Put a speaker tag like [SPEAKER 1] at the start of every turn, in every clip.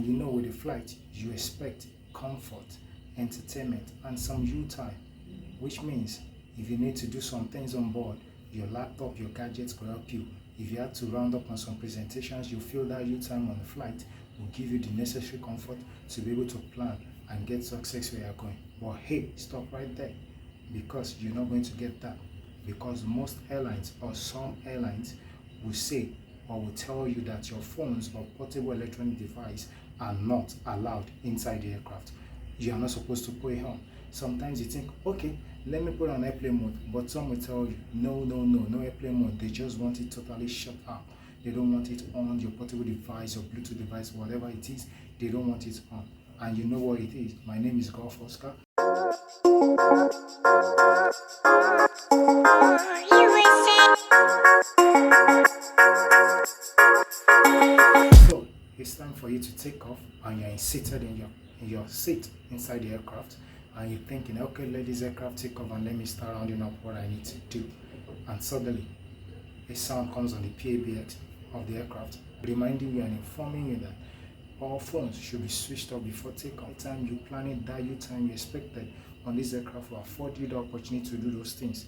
[SPEAKER 1] You know, with a flight, you expect comfort, entertainment, and some you time, which means if you need to do some things on board, your laptop, your gadgets could help you. If you have to round up on some presentations, you feel that you time on the flight will give you the necessary comfort to be able to plan and get success where you're going. But hey, stop right there, because you're not going to get that. Because most airlines or some airlines will say or will tell you that your phones or portable electronic device are not allowed inside the aircraft. You are not supposed to put it on. Sometimes you think, okay, let me put on airplane mode, but some will tell you, no airplane mode. They just want it totally shut out. They don't want it on your portable device or Bluetooth device, whatever it is, they don't want it on. And you know what it is. My name is Golf Oscar. So it's time for you to take off, and you're seated in your seat inside the aircraft, and you're thinking, okay, let this aircraft take off and let me start rounding up what I need to do. And suddenly a sound comes on the PABX of the aircraft, reminding you and informing you that all phones should be switched off before takeoff. The time you plan it, that you time you expected on this aircraft will afford you the opportunity to do those things.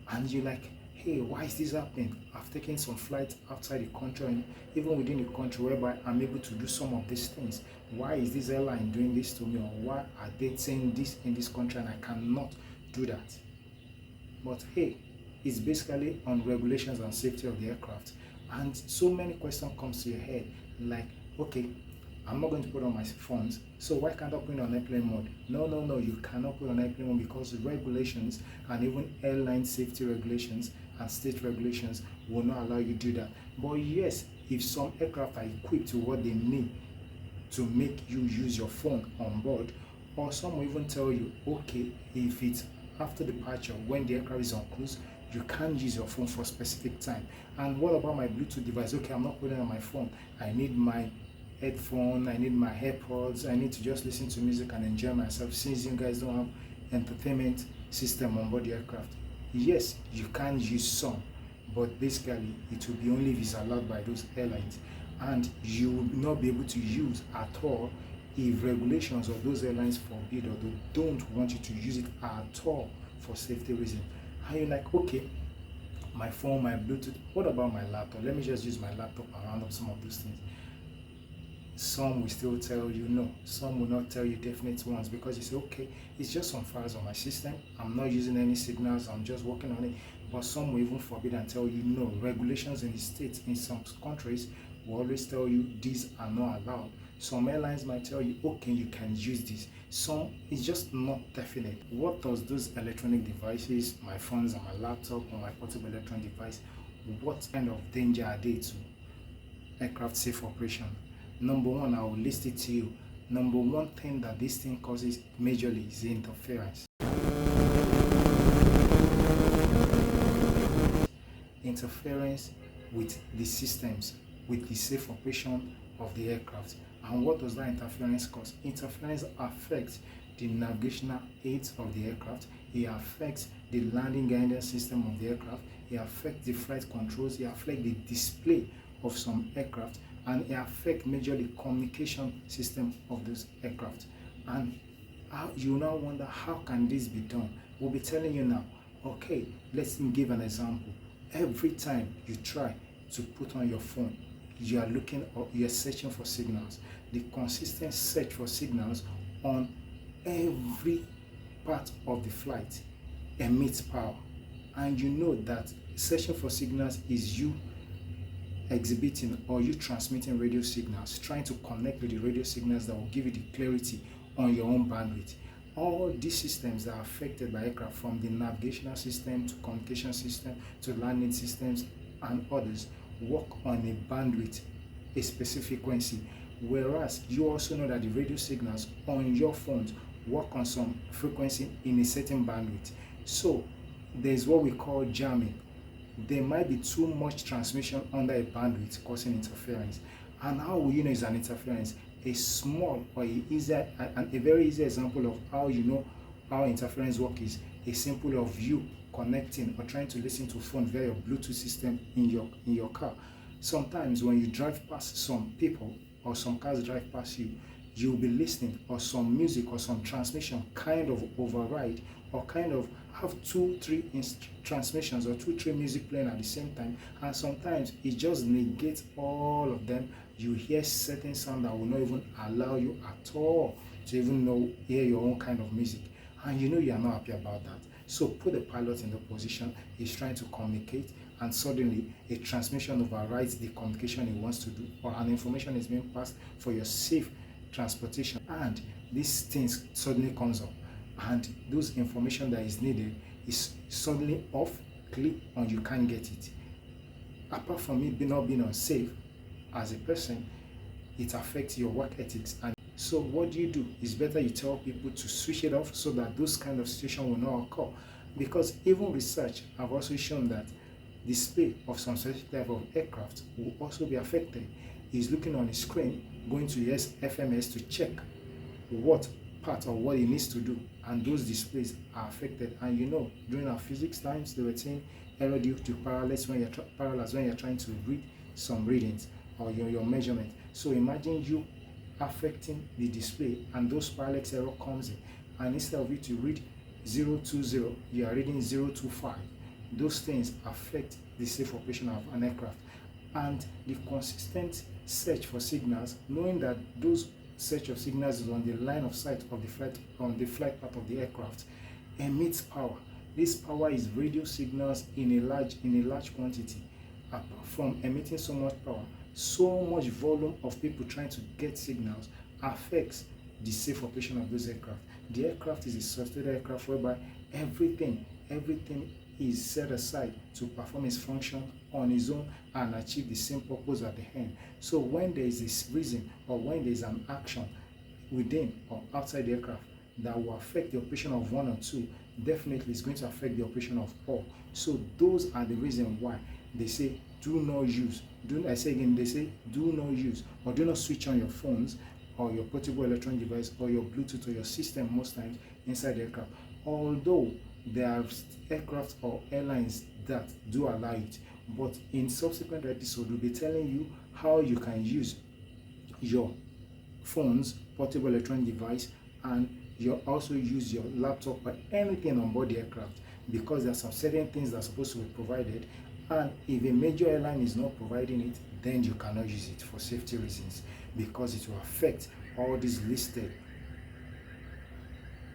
[SPEAKER 1] And you're like, hey, why is this happening? I've taken some flights outside the country and even within the country whereby I'm able to do some of these things. Why is this airline doing this to me? Or why are they saying this in this country and I cannot do that? But hey, it's basically on regulations and safety of the aircraft. And so many questions comes to your head, like, okay, I'm not going to put on my phones, so why can't I put it on airplane mode? No, you cannot put on airplane mode because the regulations and even airline safety regulations and state regulations will not allow you to do that. But yes, if some aircraft are equipped to what they need to make you use your phone on board, or some will even tell you, okay, if it's after departure, when the aircraft is on cruise, you can't use your phone for a specific time. And what about my Bluetooth device? Okay, I'm not putting on my phone. I need my headphone, I need my AirPods, I need to just listen to music and enjoy myself, since you guys don't have entertainment system on board the aircraft. Yes, you can use some, but basically it will be only if it's allowed by those airlines, and you will not be able to use at all if regulations of those airlines forbid or they don't want you to use it at all for safety reasons. And you're like, okay, my phone, my Bluetooth, what about my laptop? Let me just use my laptop and round up some of those things. Some will still tell you no, some will not tell you definite ones, because you say, okay, it's just some files on my system, I'm not using any signals, I'm just working on it. But some will even forbid and tell you no. Regulations in the states, in some countries, will always tell you these are not allowed. Some airlines might tell you, okay, you can use this. Some, it's just not definite. What does those electronic devices, my phones and my laptop or my portable electronic device, what kind of danger are they to aircraft safe operation? Number one, I will list it to you. Number one thing that this thing causes majorly is the interference. Interference with the systems, with the safe operation of the aircraft. And what does that interference cause? Interference affects the navigational aids of the aircraft, it affects the landing guidance system of the aircraft, it affects the flight controls, it affects the display of some aircraft, and it affects majorly communication system of those aircraft. And you now wonder, how can this be done? We'll be telling you now. Okay, let's give an example. Every time you try to put on your phone, you are looking or you are searching for signals. The consistent search for signals on every part of the flight emits power. And you know that searching for signals is you exhibiting or you transmitting radio signals, trying to connect with the radio signals that will give you the clarity on your own bandwidth. All these systems are affected by aircraft, from the navigational system to communication system to landing systems and others, work on a bandwidth, a specific frequency. Whereas you also know that the radio signals on your phones work on some frequency in a certain bandwidth. So there's what we call jamming. There might be too much transmission under a bandwidth causing interference. And how will you know it's an interference? A small or a very easy example of how you know how interference work is a simple of you connecting or trying to listen to phone via your Bluetooth system in your car. Sometimes when you drive past some people or some cars drive past you, you'll be listening, or some music or some transmission kind of override, or kind of have two, three transmissions or two, three music playing at the same time, and sometimes it just negates all of them. You hear certain sound that will not even allow you at all to even hear your own kind of music, and you are not happy about that. So put the pilot in the position, he's trying to communicate, and suddenly a transmission overrides the communication he wants to do, or an information is being passed for your safe transportation, and this thing suddenly comes up, and those information that is needed is suddenly off, click, and you can't get it. Apart from it not being unsafe as a person, it affects your work ethics. And so what do? It's better you tell people to switch it off so that those kind of situations will not occur. Because even research have also shown that display of some specific type of aircraft will also be affected. He's looking on his screen, going to his FMS to check what part of what he needs to do, and those displays are affected. And during our physics times, they were saying error due to parallax when you're trying to read some readings or your measurement. So imagine you affecting the display, and those parallax error comes in, and instead of you to read 020, you are reading 025. Those things affect the safe operation of an aircraft. And the consistent search for signals, knowing that those search of signals is on the line of sight of the flight, on the flight path of the aircraft, emits power. This power is radio signals in a large quantity. Apart from emitting so much power, so much volume of people trying to get signals affects the safe operation of those aircraft. The aircraft is a software aircraft whereby everything is set aside to perform its function on its own and achieve the same purpose at the end. So when there is this reason, or when there is an action within or outside the aircraft that will affect the operation of one or two, definitely it's going to affect the operation of all. So those are the reasons why they say do not use. They say do not use, or do not switch on your phones or your portable electronic device or your Bluetooth or your system most times inside the aircraft. Although there are aircraft or airlines that do allow it, but in subsequent episodes we'll be telling you how you can use your phones, portable electronic device, and you also use your laptop or anything on board the aircraft, because there are some certain things that are supposed to be provided, and if a major airline is not providing it, then you cannot use it for safety reasons, because it will affect all these listed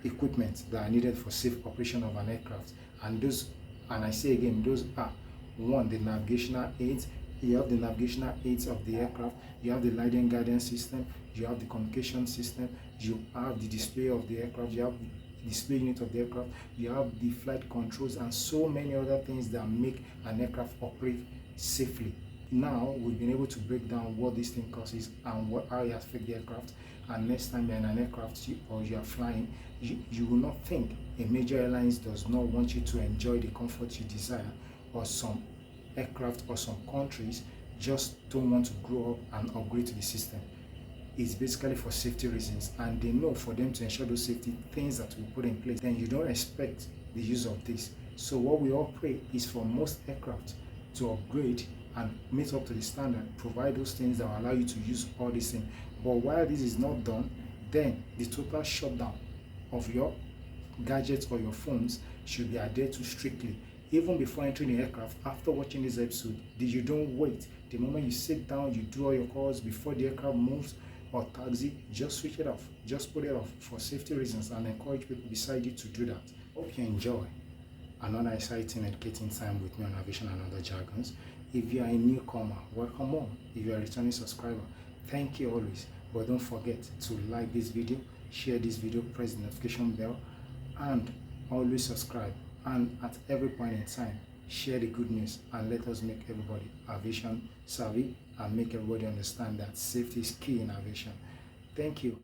[SPEAKER 1] equipment that are needed for safe operation of an aircraft. And I say again, those are: one, the navigational aids. You have the navigational aids of the aircraft, you have the lighting guidance system, you have the communication system, you have the display of the aircraft, you have the display unit of the aircraft, you have the flight controls, and so many other things that make an aircraft operate safely. Now we've been able to break down what this thing causes and how it affects the aircraft. And next time you're in an aircraft or you are flying, you will not think a major airlines does not want you to enjoy the comfort you desire, or some aircraft or some countries just don't want to grow up and upgrade to the system. It's basically for safety reasons, and they know for them to ensure those safety things that we put in place, then you don't expect the use of this. So what we all pray is for most aircraft to upgrade and meet up to the standard, provide those things that will allow you to use all these things. But while this is not done, then the total shutdown of your gadgets or your phones should be adhered to strictly. Even before entering the aircraft, after watching this episode, you don't wait. The moment you sit down, you do all your calls before the aircraft moves or taxi, just switch it off. Just put it off for safety reasons, and encourage people beside you to do that. Hope you enjoy another exciting educating time with me on Aviation and Other Jargons. If you are a newcomer, welcome home. If you are a returning subscriber, thank you always. But don't forget to like this video, share this video, press the notification bell, and always subscribe. And at every point in time, share the good news, and let us make everybody aviation savvy and make everybody understand that safety is key in aviation. Thank you.